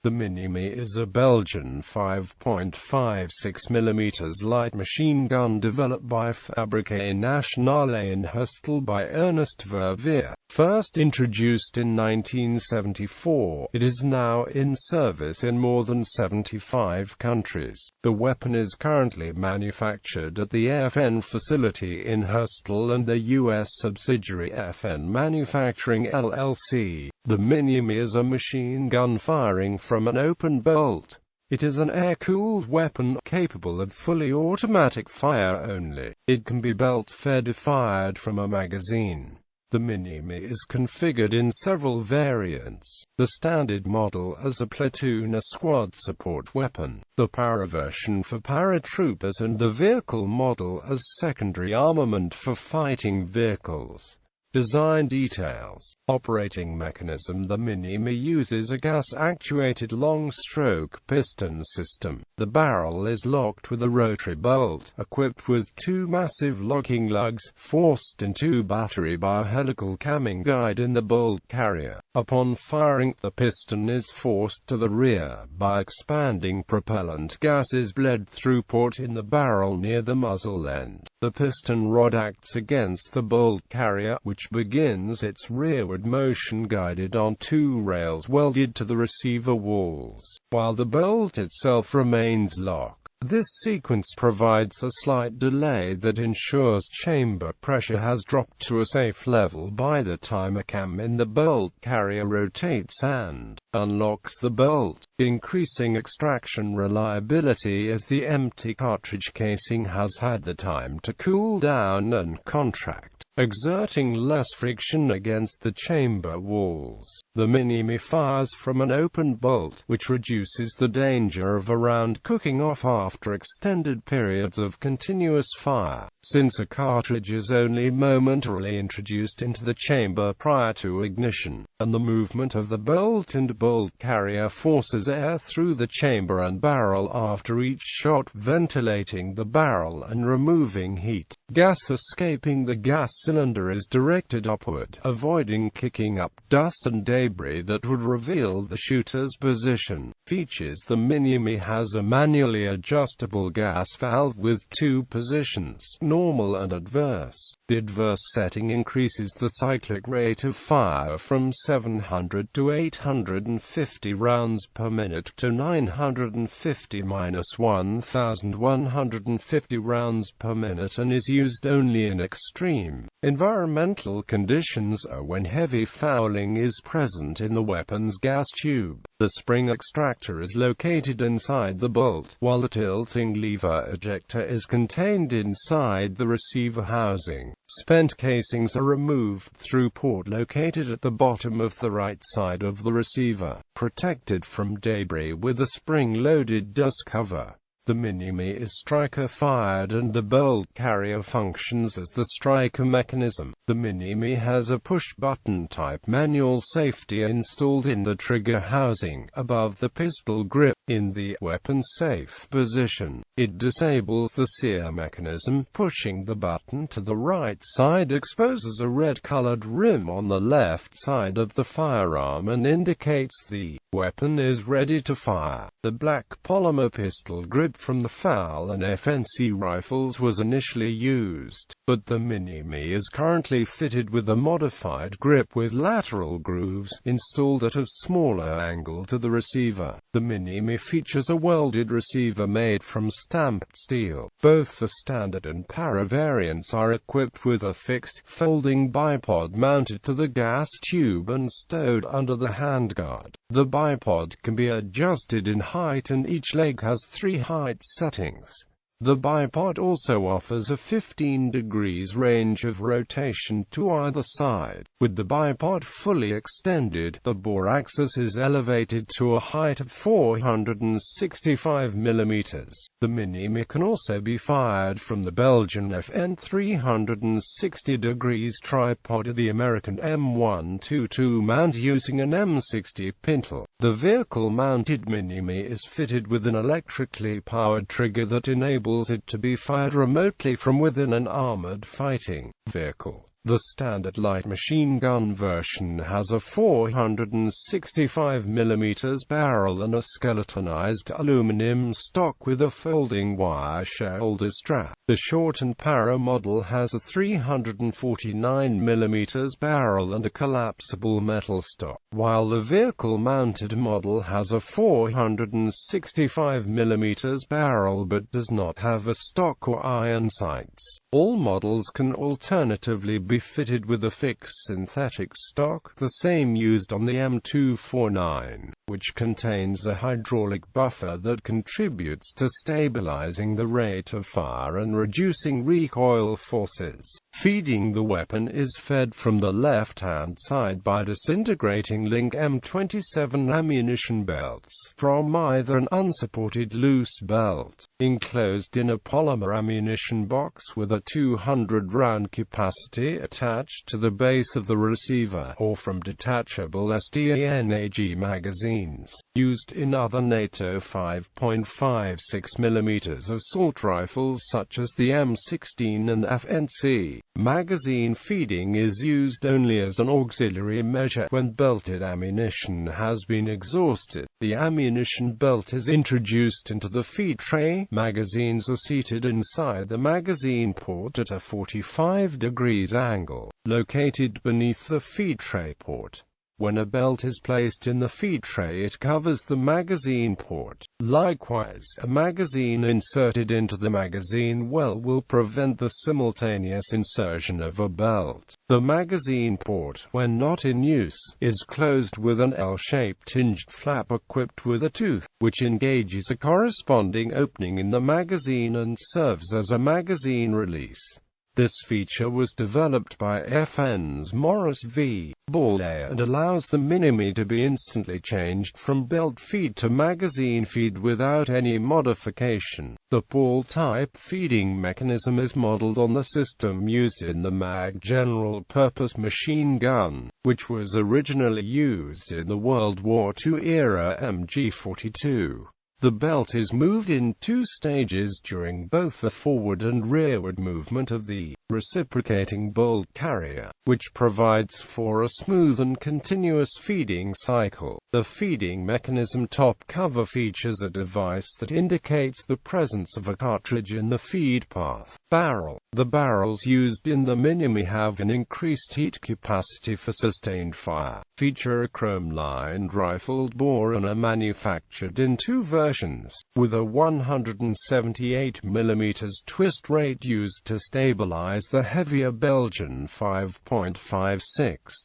The Minimi is a Belgian 5.56mm light machine gun developed by Fabrique Nationale in Herstal by Ernest Vervier. First introduced in 1974, it is now in service in more than 75 countries. The weapon is currently manufactured at the FN facility in Herstal and the U.S. subsidiary FN Manufacturing LLC. The Minimi is a machine gun firing from an open bolt. It is an air-cooled weapon capable of fully automatic fire only. It can be belt-fed or fired from a magazine. The Minimi is configured in several variants. The standard model as a platoon or squad support weapon, the para version for paratroopers, and the vehicle model as secondary armament for fighting vehicles. Design details. Operating mechanism. The Minimi uses a gas-actuated long-stroke piston system. The barrel is locked with a rotary bolt, equipped with two massive locking lugs, forced into battery by a helical camming guide in the bolt carrier. Upon firing, the piston is forced to the rear by expanding propellant gases bled through port in the barrel near the muzzle end. The piston rod acts against the bolt carrier, which begins its rearward motion guided on two rails welded to the receiver walls, while the bolt itself remains locked. This sequence provides a slight delay that ensures chamber pressure has dropped to a safe level by the time a cam in the bolt carrier rotates and unlocks the bolt, increasing extraction reliability as the empty cartridge casing has had the time to cool down and contract, exerting less friction against the chamber walls. The Minimi fires from an open bolt, which reduces the danger of a round cooking off after extended periods of continuous fire, since a cartridge is only momentarily introduced into the chamber prior to ignition, and the movement of the bolt and bolt carrier forces air through the chamber and barrel after each shot, ventilating the barrel and removing heat. Gas escaping the gas cylinder is directed upward, avoiding kicking up dust and debris that would reveal the shooter's position. Features. The Minimi has a manually adjustable gas valve with two positions, normal and adverse. The adverse setting increases the cyclic rate of fire from 700 to 850 rounds per minute to 950–1150 rounds per minute, and is used only in extreme environmental conditions or when heavy fouling is present in the weapon's gas tube. The spring extractor is located inside the bolt, while the tilting lever ejector is contained inside the receiver housing. Spent casings are removed through port located at the bottom of the right side of the receiver, protected from debris with a spring-loaded dust cover. The Minimi is striker-fired and the bolt carrier functions as the striker mechanism. The Minimi has a push-button type manual safety installed in the trigger housing, above the pistol grip, in the weapon-safe position. It disables the sear mechanism. Pushing the button to the right side exposes a red-colored rim on the left side of the firearm and indicates the weapon is ready to fire. The black polymer pistol grip from the FAL and FNC rifles was initially used, but the Minimi is currently fitted with a modified grip with lateral grooves installed at a smaller angle to the receiver. The Minimi features a welded receiver made from stamped steel. Both the standard and para variants are equipped with a fixed, folding bipod mounted to the gas tube and stowed under the handguard. The bipod can be adjusted in height and each leg has 3 height settings. The bipod also offers a 15 degrees range of rotation to either side. With the bipod fully extended, the bore axis is elevated to a height of 465 mm. The Minimi can also be fired from the Belgian FN 360 degrees tripod or the American M122 mount using an M60 pintle. The vehicle-mounted Minimi is fitted with an electrically powered trigger that enables it to be fired remotely from within an armored fighting vehicle. The standard light machine gun version has a 465 mm barrel and a skeletonized aluminum stock with a folding wire shoulder strap. The short and para model has a 349 mm barrel and a collapsible metal stock, while the vehicle-mounted model has a 465 mm barrel but does not have a stock or iron sights. All models can alternatively be fitted with a fixed synthetic stock, the same used on the M249, which contains a hydraulic buffer that contributes to stabilizing the rate of fire and reducing recoil forces. Feeding the weapon is fed from the left-hand side by disintegrating link M27 ammunition belts from either an unsupported loose belt, enclosed in a polymer ammunition box with a 200-round capacity attached to the base of the receiver, or from detachable STANAG magazines, used in other NATO 5.56 mm assault rifles such as the M16 and FNC. Magazine feeding is used only as an auxiliary measure when belted ammunition has been exhausted. The ammunition belt is introduced into the feed tray. Magazines are seated inside the magazine port at a 45 degrees angle, located beneath the feed tray port. When a belt is placed in the feed tray, it covers the magazine port. Likewise, a magazine inserted into the magazine well will prevent the simultaneous insertion of a belt. The magazine port, when not in use, is closed with an L-shaped hinged flap equipped with a tooth, which engages a corresponding opening in the magazine and serves as a magazine release. This feature was developed by FN's Morris V. Ball and allows the Minimi to be instantly changed from belt feed to magazine feed without any modification. The ball-type feeding mechanism is modeled on the system used in the MAG general-purpose machine gun, which was originally used in the World War II-era MG-42. The belt is moved in two stages during both the forward and rearward movement of the reciprocating bolt carrier, which provides for a smooth and continuous feeding cycle. The feeding mechanism top cover features a device that indicates the presence of a cartridge in the feed path. Barrel. The barrels used in the Minimi have an increased heat capacity for sustained fire, feature a chrome-lined rifled bore and are manufactured in two versions, with a 178 mm twist rate used to stabilize the heavier Belgian 5.56 x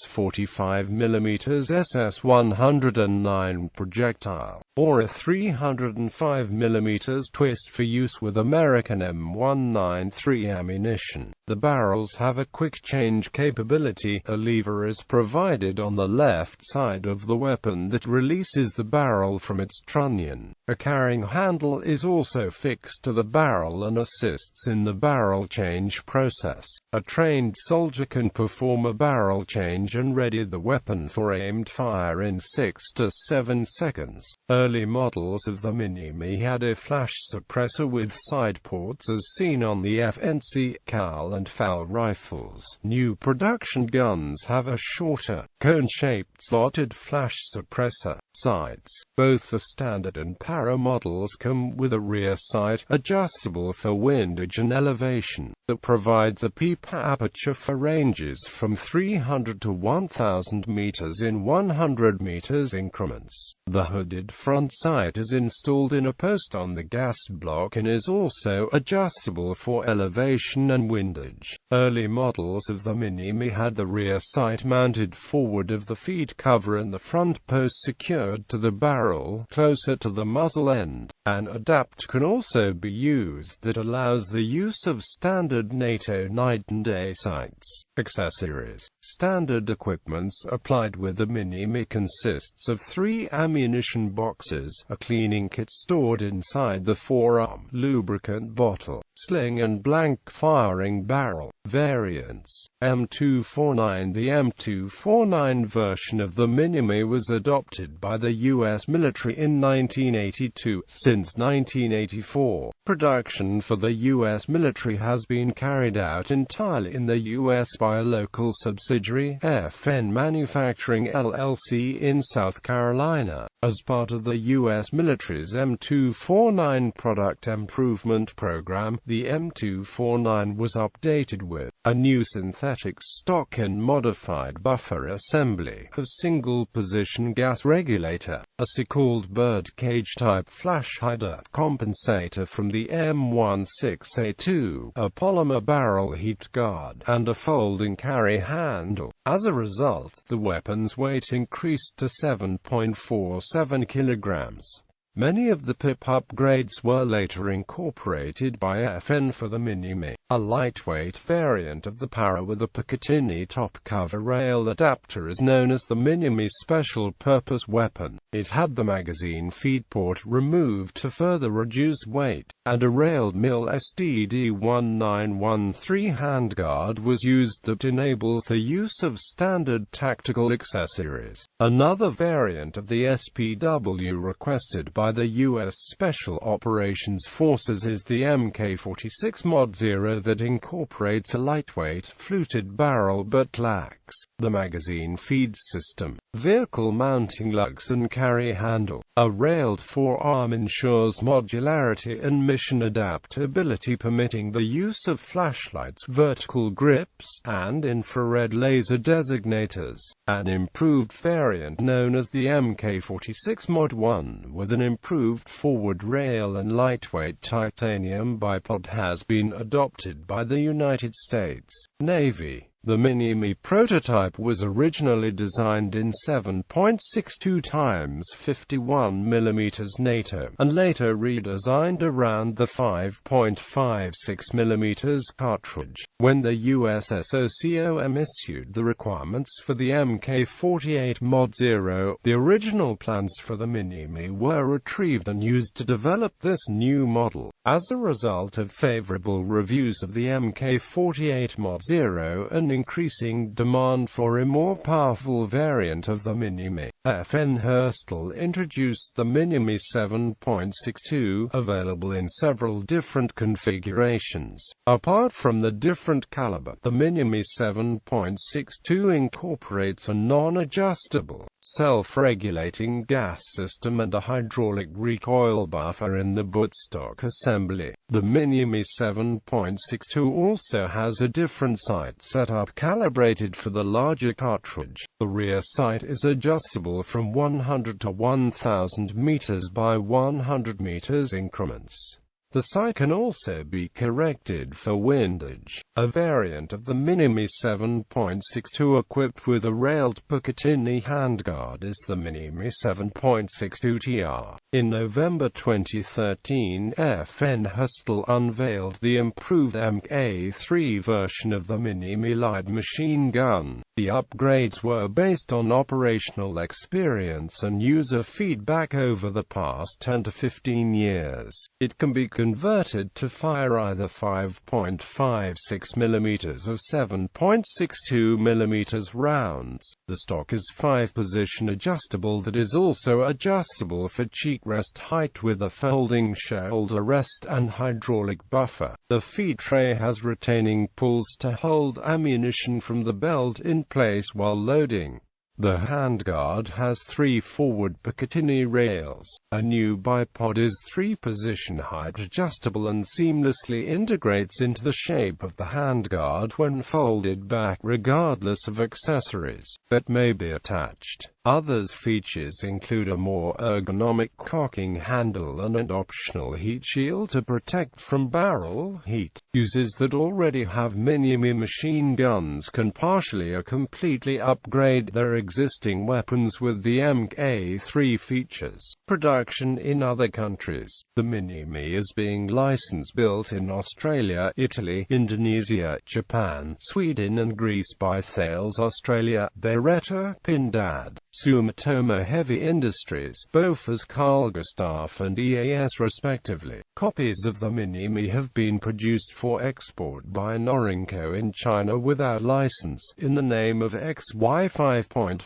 45 mm SS-109 projectile, or a 305 mm twist for use with American M193 ammunition. The barrels have a quick change capability. A lever is provided on the left side of the weapon that releases the barrel from its trunnion. A carrying handle is also fixed to the barrel and assists in the barrel change process. A trained soldier can perform a barrel change and ready the weapon for aimed fire in 6 to 7 seconds. Early models of the Minimi had a flash suppressor with side ports as seen on the FNC, CAL and FAL rifles. New production guns have a shorter, cone-shaped slotted flash suppressor. Sights. Both the standard and para models come with a rear sight, adjustable for windage and elevation, that provides a peep aperture for ranges from 300 to 1000 meters in 100 meters increments. The hooded front sight is installed in a post on the gas block and is also adjustable for elevation and windage. Early models of the Minimi had the rear sight mounted forward of the feed cover and the front post secured to the barrel, closer to the muzzle end. An adapter can also be used that allows the use of standard NATO night and day sights. Accessories. Standard equipments applied with the Minimi consists of 3 ammunition boxes, a cleaning kit stored inside the forearm, lubricant bottle, sling and blank firing barrel. Variants. M249. The M249 version of the Minimi was adopted by the U.S. military in 1982. Since 1984, production for the U.S. military has been carried out entirely in the U.S. by a local subsidiary, FN Manufacturing LLC in South Carolina. As part of the U.S. military's M249 product improvement program, the M249 was updated with a new synthetic stock and modified buffer assembly, a single-position gas regulator, a so-called birdcage-type flash hider compensator from the M16A2, a polymer barrel heat guard, and a folding carry handle. As a result, the weapon's weight increased to 7.47 kilograms. Many of the PIP upgrades were later incorporated by FN for the Minimi. A lightweight variant of the Para with a Picatinny top cover rail adapter is known as the Minimi Special Purpose Weapon. It had the magazine feed port removed to further reduce weight, and a railed mill STD-1913 handguard was used that enables the use of standard tactical accessories. Another variant of the SPW requested by the U.S. Special Operations Forces is the Mk46 Mod 0 that incorporates a lightweight fluted barrel but lacks the magazine feed system, vehicle mounting lugs and carry handle. A railed forearm ensures modularity and mission adaptability, permitting the use of flashlights, vertical grips, and infrared laser designators. An improved variant known as the Mk46 Mod 1 with an improved forward rail and lightweight titanium bipod has been adopted by the United States Navy. The Minimi prototype was originally designed in 7.62 x 51 mm NATO, and later redesigned around the 5.56 mm cartridge. When the USSOCOM issued the requirements for the Mk48 Mod 0, the original plans for the Minimi were retrieved and used to develop this new model. As a result of favorable reviews of the Mk48 Mod 0 and increasing demand for a more powerful variant of the Minimi, FN Herstal introduced the Minimi 7.62, available in several different configurations. Apart from the different caliber, the Minimi 7.62 incorporates a non-adjustable, self-regulating gas system and a hydraulic recoil buffer in the buttstock assembly. The Minimi 7.62 also has a different sight setup calibrated for the larger cartridge. The rear sight is adjustable from 100 to 1000 meters by 100 meters increments. The sight can also be corrected for windage. A variant of the Minimi 7.62 equipped with a railed Picatinny handguard is the Minimi 7.62 TR. In November 2013, FN Herstal unveiled the improved MK3 version of the Minimi light machine gun. The upgrades were based on operational experience and user feedback over the past 10 to 15 years. It can be converted to fire either 5.56 mm or 7.62 mm rounds. The stock is 5-position adjustable that is also adjustable for cheek rest height with a folding shoulder rest and hydraulic buffer. The feed tray has retaining pulls to hold ammunition from the belt in place while loading. The handguard has 3 forward Picatinny rails. A new bipod is 3-position height adjustable and seamlessly integrates into the shape of the handguard when folded back regardless of accessories that may be attached. Other features include a more ergonomic cocking handle and an optional heat shield to protect from barrel heat. Users that already have Minimi machine guns can partially or completely upgrade their existing weapons with the Mk3 features. Production in other countries. The Minimi is being licensed built in Australia, Italy, Indonesia, Japan, Sweden and Greece by Thales Australia, Beretta, Pindad, Sumitomo Heavy Industries, Bofors Carlsberg and EAS respectively. Copies of the Minimi have been produced for export by Norinco in China without license, in the name of XY 5.56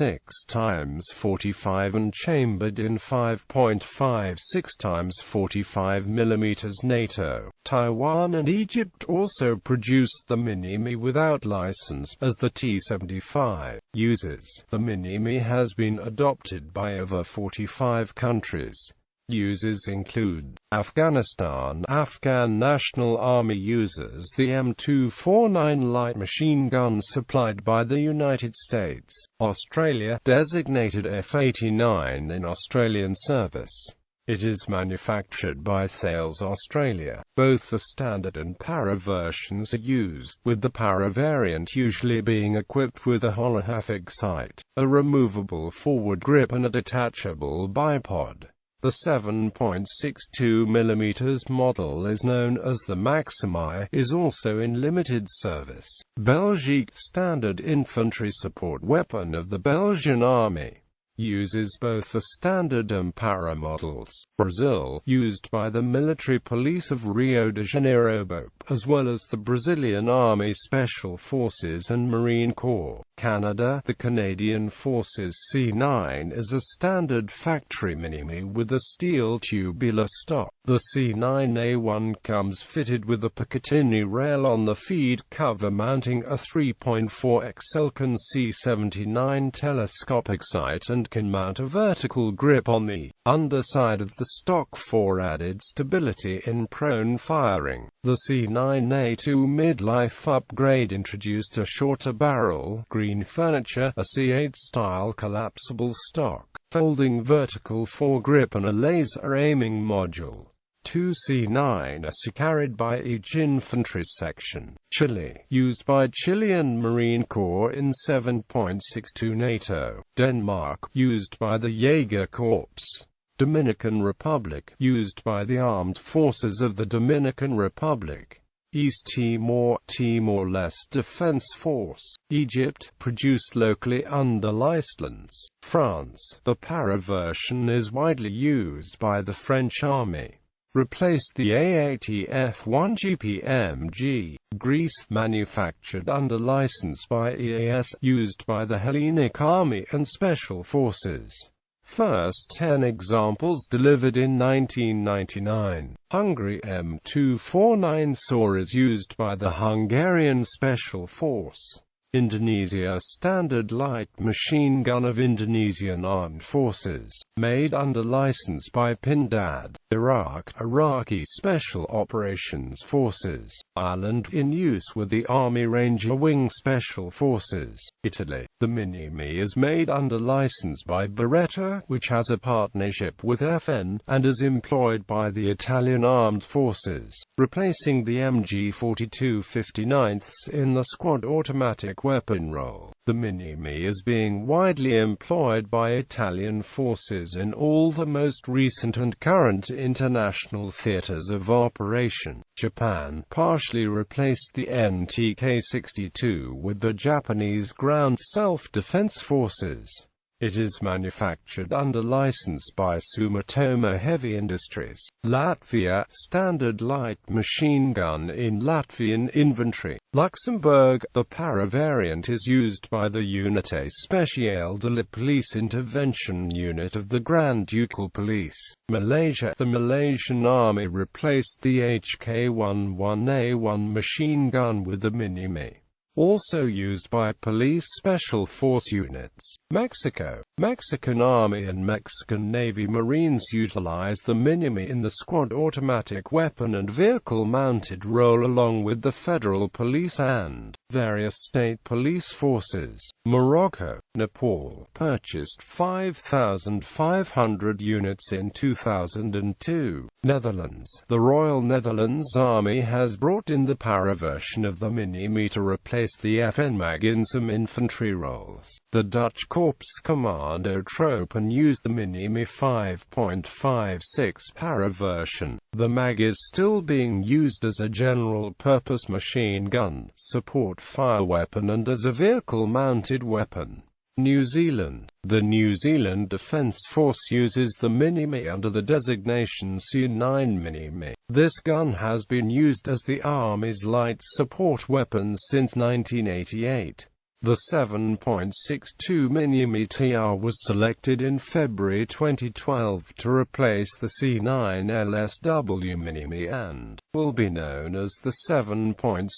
x 45 and chambered in 5.56 x 45 mm NATO. Taiwan and Egypt also produced the Minimi without license, as the T-75 uses. The Minimi has been adopted by over 45 countries. Uses include Afghanistan. Afghan National Army uses the M249 light machine gun supplied by the United States. Australia, designated F-89 in Australian service. It is manufactured by Thales Australia. Both the standard and para versions are used, with the para variant usually being equipped with a holographic sight, a removable forward grip and a detachable bipod. The 7.62 mm model is known as the Maximi, is also in limited service. Belgique, standard infantry support weapon of the Belgian Army. Uses both the standard and para models. Brazil, used by the military police of Rio de Janeiro, as well as the Brazilian Army Special Forces and Marine Corps. Canada, the Canadian Forces C9 is a standard factory Minimi with a steel tubular stock. The C9A1 comes fitted with a Picatinny rail on the feed cover mounting a 3.4x Elkin C79 telescopic sight and can mount a vertical grip on the underside of the stock for added stability in prone firing. The C9A2 midlife upgrade introduced a shorter barrel, green furniture, a C8-style collapsible stock, folding vertical foregrip and a laser aiming module. 2 C9 are carried by each infantry section. Chile, used by Chilean Marine Corps in 7.62 NATO. Denmark, used by the Jaeger Corps. Dominican Republic, used by the Armed Forces of the Dominican Republic. East Timor, Timor-Leste Defense Force. Egypt, produced locally under license. France, the para version is widely used by the French Army. Replaced the AATF-1 GPMG. Greece, manufactured under license by EAS, used by the Hellenic Army and Special Forces. First 10 examples delivered in 1999. Hungary, M249 SAW is used by the Hungarian Special Force. Indonesia, standard light machine gun of Indonesian Armed Forces, made under license by Pindad. Iraq, Iraqi Special Operations Forces. Ireland, in use with the Army Ranger Wing Special Forces. Italy, the Minimi is made under license by Beretta, which has a partnership with FN, and is employed by the Italian Armed Forces, replacing the MG 42/59 in the squad automatic weapon role. The Minimi is being widely employed by Italian forces in all the most recent and current international theaters of operation. Japan partially replaced the NTK-62 with the Japanese Ground Self-Defense Forces. It is manufactured under license by Sumitomo Heavy Industries. Latvia, standard light machine gun in Latvian infantry. Luxembourg, the para variant is used by the Unité Spéciale de la Police Intervention Unit of the Grand Ducal Police. Malaysia, the Malaysian Army replaced the HK-11A1 machine gun with the Minimi, also used by police special force units. Mexico, Mexican Army and Mexican Navy Marines utilize the Minimi in the squad automatic weapon and vehicle mounted role along with the federal police and various state police forces. Morocco, Nepal purchased 5,500 units in 2002. Netherlands. The Royal Netherlands Army has brought in the para version of the Minimi to replace the FN Mag in some infantry roles. The Dutch Corps Commando Troepen used the Minimi 5.56 para version. The Mag is still being used as a general-purpose machine gun, support fire weapon and as a vehicle-mounted weapon. New Zealand. The New Zealand Defence Force uses the Minimi under the designation C9 Minimi. This gun has been used as the Army's light support weapon since 1988. The 7.62 Minimi TR was selected in February 2012 to replace the C9 LSW Minimi and will be known as the 7.62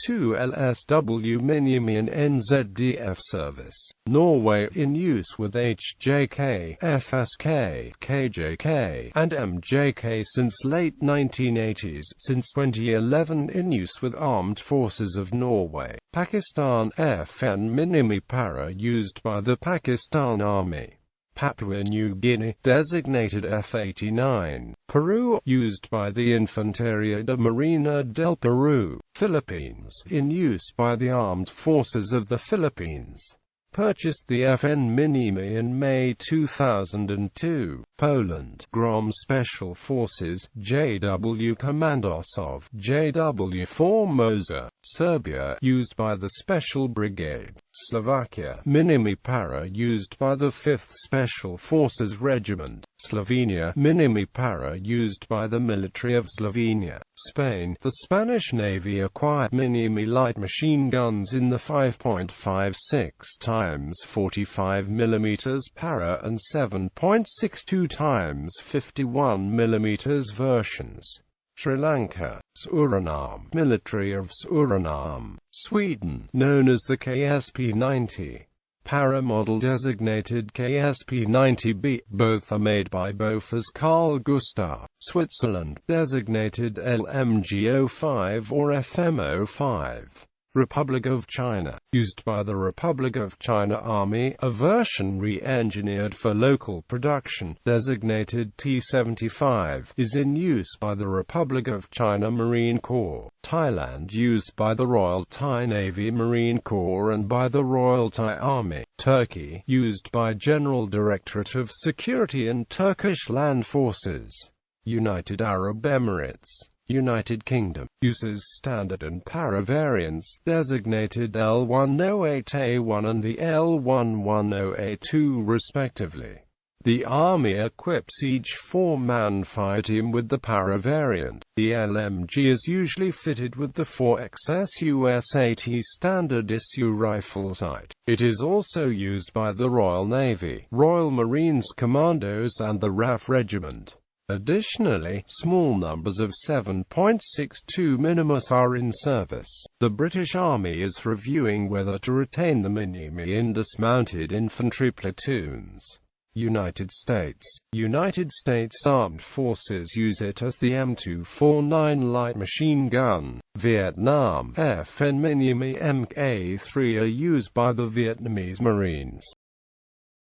LSW Minimi in NZDF service. Norway in use with HJK, FSK, KJK, and MJK since late 1980s, since 2011 in use with Armed Forces of Norway. Pakistan FN Minimi para used by the Pakistan Army. Papua New Guinea, designated F-89. Peru, used by the Infanteria de Marina del Peru. Philippines, in use by the Armed Forces of the Philippines. Purchased the FN Minimi in May 2002. Poland, Grom Special Forces, JW Komandosov, JW Formosa. Serbia, used by the Special Brigade. Slovakia, Minimi para used by the 5th Special Forces Regiment. Slovenia, Minimi para used by the military of Slovenia. Spain, the Spanish Navy acquired Minimi light machine guns in the 5.56 x 45 mm para and 7.62 x 51 mm versions. Sri Lanka, Suriname, military of Suriname. Sweden, known as the KSP-90. Para model designated KSP-90B, both are made by Bofors Carl Gustaf. Switzerland, designated LMG-05 or FM-05. Republic of China, used by the Republic of China Army, a version re-engineered for local production, designated T-75, is in use by the Republic of China Marine Corps. Thailand, used by the Royal Thai Navy Marine Corps and by the Royal Thai Army. Turkey, used by General Directorate of Security and Turkish Land Forces. United Arab Emirates. United Kingdom, uses standard and para variants, designated L108A1 and the L110A2 respectively. The Army equips each 4-man fireteam with the para variant. The LMG is usually fitted with the 4XS US-80 standard issue rifle sight. It is also used by the Royal Navy, Royal Marines Commandos and the RAF Regiment. Additionally, small numbers of 7.62 Minimus are in service. The British Army is reviewing whether to retain the Minimi in dismounted infantry platoons. United States. United States Armed Forces use it as the M249 light machine gun. Vietnam, FN Minimi Mk3 are used by the Vietnamese Marines.